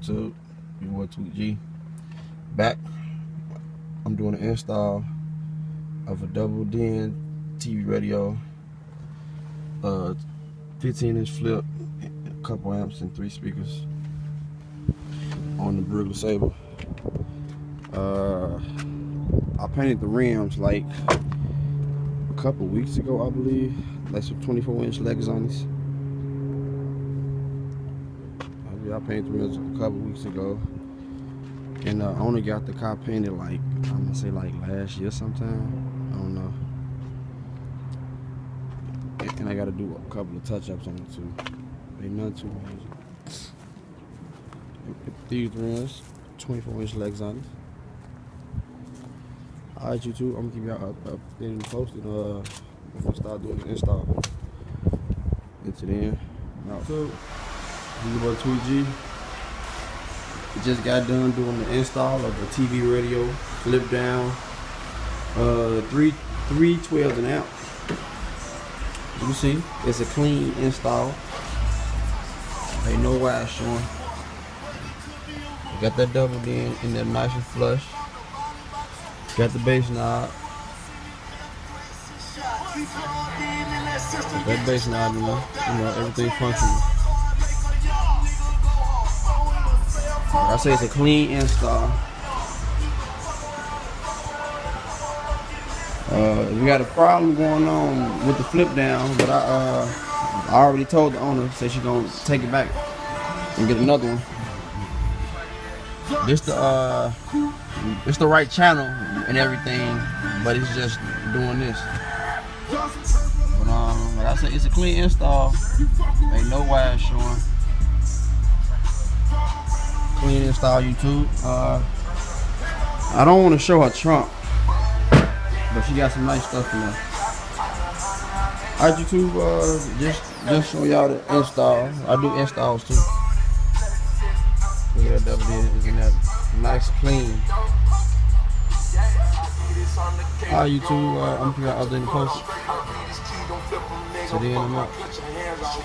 To your boy 2G back. I'm doing an install of a double DIN TV radio, 15-inch flip, a couple amps and 3 speakers on the Buick Lesabre. I painted the rims like a couple weeks ago, I believe, like some 24-inch legs on these. I painted the rims a couple weeks ago, and I only got the car painted like, I'm gonna say like last year sometime. I don't know. And I gotta do a couple of touch-ups on it too. Ain't nothing too major. These rims, 24-inch legs on it. Alright, YouTube, I'm gonna keep y'all up and posted if I start doing the install. Until then, out. So, your boy 2G. Just got done doing the install of the TV radio, flip down, 312 an amp. You see, it's a clean install. Ain't no wires showing. Got that double DIN in there nice and flush. Got the bass knob. That bass knob, you know, everything functional. Like I say, it's a clean install. We got a problem going on with the flip down, but I already told the owner, said she's gonna take it back and get another one. It's the right channel and everything, but it's just doing this. But like I said, it's a clean install. Ain't no wires showing. Clean install, YouTube. I don't want to show her trunk, but she got some nice stuff in there. Alright, YouTube, just show y'all the install. I do installs too. Look at that double DIN is in there, nice, clean. Alright, YouTube, I'm gonna put out other in the post. So then I'm out.